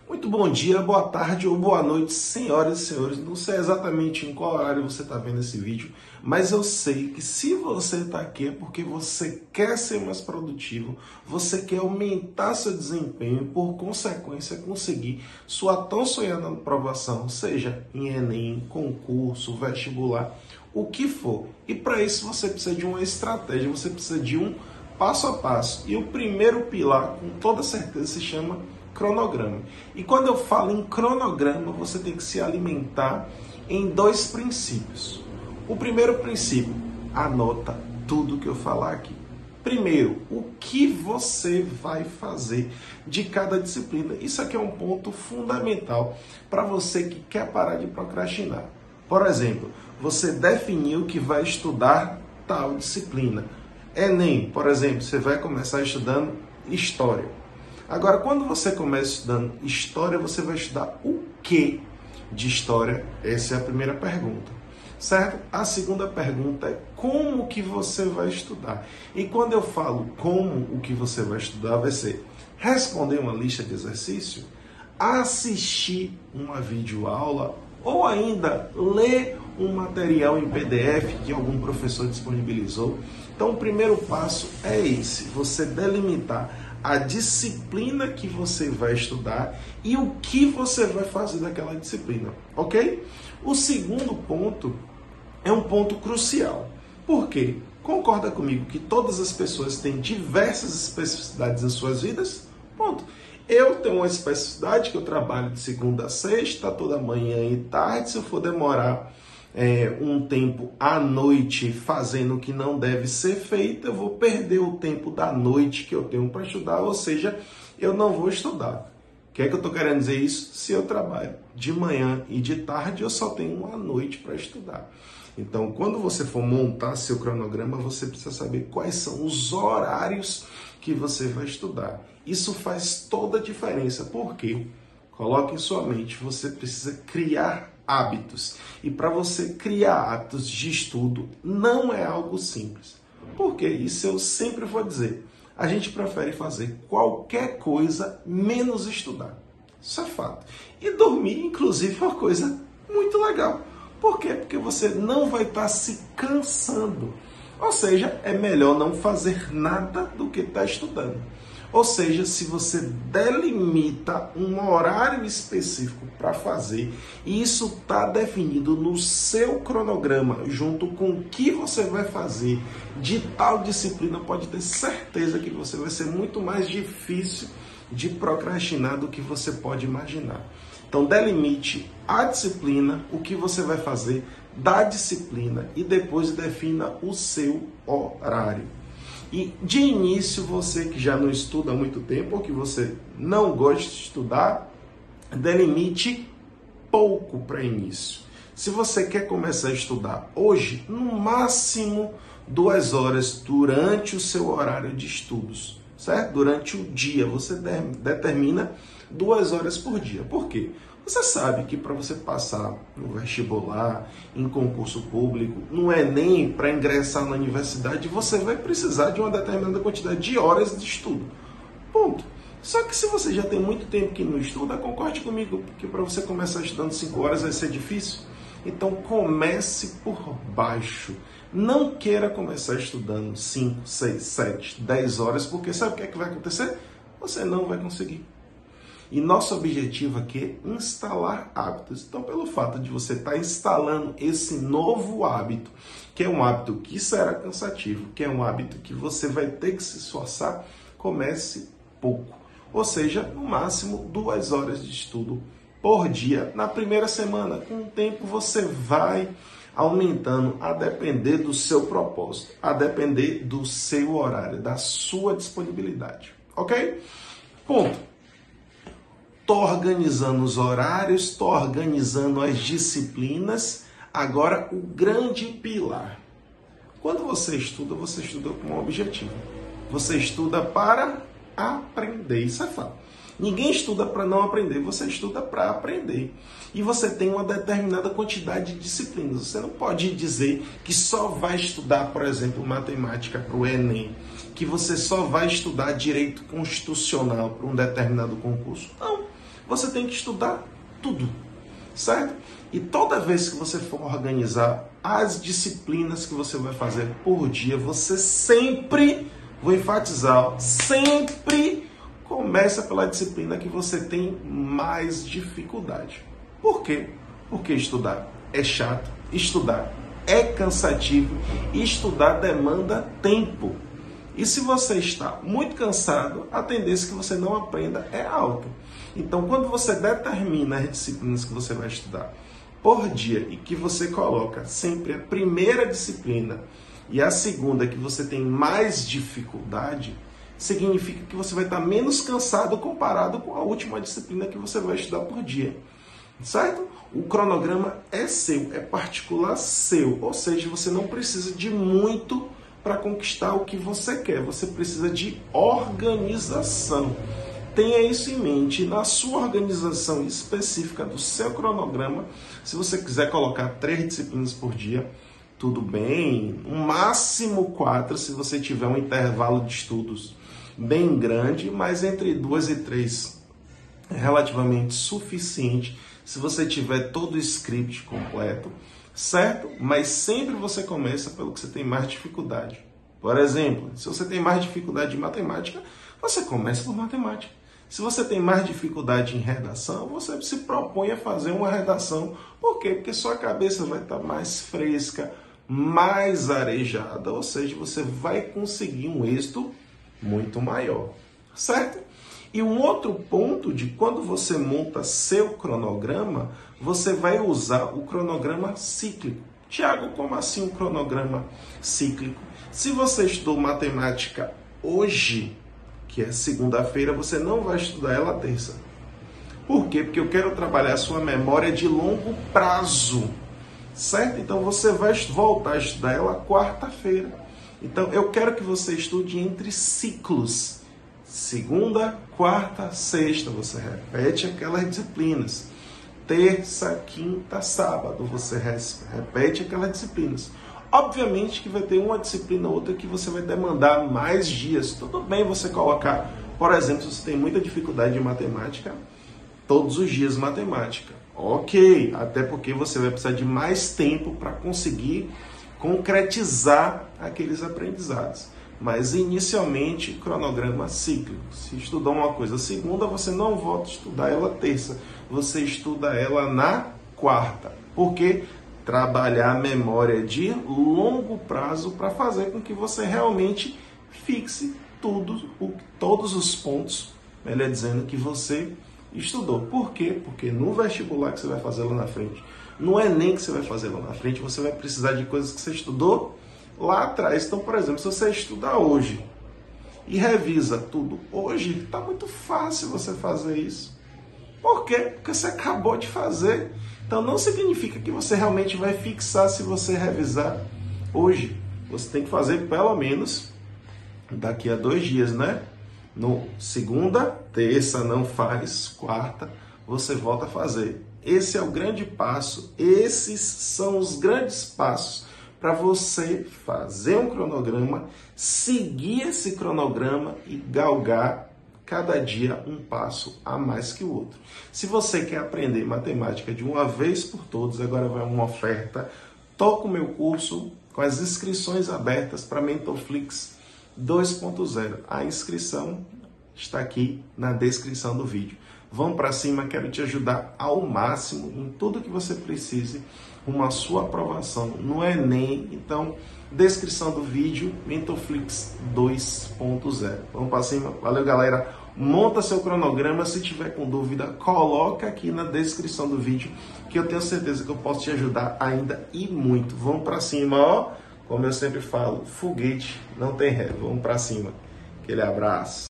Muito bom dia, boa tarde ou boa noite, senhoras e senhores. Não sei exatamente em qual horário você está vendo esse vídeo, mas eu sei que se você está aqui é porque você quer ser mais produtivo, você quer aumentar seu desempenho e, por consequência, conseguir sua tão sonhada aprovação, seja em Enem, concurso, vestibular, o que for. E para isso você precisa de uma estratégia, você precisa de um passo a passo. E o primeiro pilar, com toda certeza, se chama cronograma. E quando eu falo em cronograma, você tem que se alimentar em dois princípios. O primeiro princípio, anota tudo que eu falar aqui. Primeiro, o que você vai fazer de cada disciplina. Isso aqui é um ponto fundamental para você que quer parar de procrastinar. Por exemplo, você definiu que vai estudar tal disciplina. Enem, por exemplo, você vai começar estudando História. Agora, quando você começa estudando História, você vai estudar o que de História? Essa é a primeira pergunta, certo? A segunda pergunta é como que você vai estudar. E quando eu falo como o que você vai estudar, vai ser responder uma lista de exercício, assistir uma videoaula ou ainda ler um material em PDF que algum professor disponibilizou. Então, o primeiro passo é esse, você delimitar a disciplina que você vai estudar e o que você vai fazer daquela disciplina, ok? O segundo ponto é um ponto crucial. Por quê? Concorda comigo que todas as pessoas têm diversas especificidades em suas vidas? Ponto. Eu tenho uma especificidade que eu trabalho de segunda a sexta, toda manhã e tarde. Se eu for demorar um tempo à noite fazendo o que não deve ser feito, eu vou perder o tempo da noite que eu tenho para estudar, ou seja, eu não vou estudar. O que é que eu estou querendo dizer isso? Se eu trabalho de manhã e de tarde, eu só tenho uma noite para estudar. Então, quando você for montar seu cronograma, você precisa saber quais são os horários que você vai estudar. Isso faz toda a diferença, porque, coloque em sua mente, você precisa criar hábitos. E para você criar hábitos de estudo, não é algo simples. Porque isso eu sempre vou dizer. A gente prefere fazer qualquer coisa menos estudar. Isso é fato. E dormir, inclusive, é uma coisa muito legal. Por quê? Porque você não vai estar se cansando. Ou seja, é melhor não fazer nada do que estar estudando. Ou seja, se você delimita um horário específico para fazer, e isso está definido no seu cronograma, junto com o que você vai fazer de tal disciplina, pode ter certeza que você vai ser muito mais difícil de procrastinar do que você pode imaginar. Então, delimite a disciplina, o que você vai fazer da disciplina e depois defina o seu horário. E de início, você que já não estuda há muito tempo ou que você não gosta de estudar, delimite pouco para início. Se você quer começar a estudar hoje, no máximo 2 horas durante o seu horário de estudos, certo? Durante o dia, você determina 2 horas por dia. Por quê? Você sabe que para você passar no vestibular, em concurso público, no Enem, para ingressar na universidade, você vai precisar de uma determinada quantidade de horas de estudo. Ponto. Só que se você já tem muito tempo que não estuda, concorde comigo que para você começar estudando 5 horas vai ser difícil. Então comece por baixo. Não queira começar estudando 5, 6, 7, 10 horas, porque sabe o que é que vai acontecer? Você não vai conseguir. E nosso objetivo aqui é instalar hábitos. Então, pelo fato de você estar instalando esse novo hábito, que é um hábito que será cansativo, que é um hábito que você vai ter que se esforçar, comece pouco. Ou seja, no máximo 2 horas de estudo por dia na primeira semana. Com o tempo você vai aumentando a depender do seu propósito, a depender do seu horário, da sua disponibilidade. Ok? Ponto. Estou organizando os horários, estou organizando as disciplinas. Agora, o grande pilar. Quando você estuda com um objetivo. Você estuda para aprender. Isso é fato. Ninguém estuda para não aprender, você estuda para aprender. E você tem uma determinada quantidade de disciplinas. Você não pode dizer que só vai estudar, por exemplo, matemática para o Enem, que você só vai estudar direito constitucional para um determinado concurso. Não. você tem que estudar tudo, certo? E toda vez que você for organizar as disciplinas que você vai fazer por dia, você sempre, vou enfatizar, sempre começa pela disciplina que você tem mais dificuldade. Por quê? Porque estudar é chato, estudar é cansativo e estudar demanda tempo. E se você está muito cansado, a tendência que você não aprenda é alta. Então, quando você determina as disciplinas que você vai estudar por dia e que você coloca sempre a primeira disciplina e a segunda que você tem mais dificuldade, significa que você vai estar menos cansado comparado com a última disciplina que você vai estudar por dia. Certo? O cronograma é seu, é particular seu, ou seja, você não precisa de muito para conquistar o que você quer, você precisa de organização. Tenha isso em mente. Na sua organização específica do seu cronograma, se você quiser colocar 3 disciplinas por dia, tudo bem, no máximo 4 se você tiver um intervalo de estudos bem grande, mas entre 2 e 3 é relativamente suficiente se você tiver todo o script completo, certo? Mas sempre você começa pelo que você tem mais dificuldade. Por exemplo, se você tem mais dificuldade em matemática, você começa por matemática. Se você tem mais dificuldade em redação, você se propõe a fazer uma redação. Por quê? Porque sua cabeça vai estar mais fresca, mais arejada, ou seja, você vai conseguir um êxito muito maior, certo? E um outro ponto de quando você monta seu cronograma, você vai usar o cronograma cíclico. Tiago, como assim um cronograma cíclico? Se você estudou matemática hoje, que é segunda-feira, você não vai estudar ela terça. Por quê? Porque eu quero trabalhar a sua memória de longo prazo, certo? Então você vai voltar a estudar ela quarta-feira. Então eu quero que você estude entre ciclos. Segunda, quarta, sexta, você repete aquelas disciplinas. Terça, quinta, sábado, você repete aquelas disciplinas. Obviamente que vai ter uma disciplina ou outra que você vai demandar mais dias. Tudo bem você colocar, por exemplo, se você tem muita dificuldade em matemática, todos os dias matemática. Ok, até porque você vai precisar de mais tempo para conseguir concretizar aqueles aprendizados. Mas inicialmente, cronograma cíclico. Se estudar uma coisa segunda, você não volta a estudar ela terça. Você estuda ela na quarta. Por quê? Trabalhar a memória de longo prazo para fazer com que você realmente fixe todos os pontos, melhor dizendo, que você estudou. Por quê? Porque no vestibular que você vai fazer lá na frente, no Enem que você vai fazer lá na frente, você vai precisar de coisas que você estudou lá atrás. Então, por exemplo, se você estudar hoje e revisa tudo hoje, está muito fácil você fazer isso. Por quê? Porque você acabou de fazer. Então, não significa que você realmente vai fixar se você revisar hoje. Você tem que fazer pelo menos daqui a 2 dias, né? No segunda, terça não faz, quarta você volta a fazer. Esse é o grande passo. Esses são os grandes passos para você fazer um cronograma, seguir esse cronograma e galgar cada dia um passo a mais que o outro. Se você quer aprender matemática de uma vez por todas, agora vai uma oferta, toca o meu curso com as inscrições abertas para Mentorflix 2.0. A inscrição está aqui na descrição do vídeo. Vamos para cima, quero te ajudar ao máximo em tudo que você precise, uma sua aprovação no Enem. Então, descrição do vídeo, Mentorflix 2.0. Vamos para cima, valeu galera, monta seu cronograma, se tiver com dúvida, coloca aqui na descrição do vídeo, que eu tenho certeza que eu posso te ajudar ainda e muito. Vamos para cima, ó, como eu sempre falo, foguete não tem ré, vamos para cima, aquele abraço.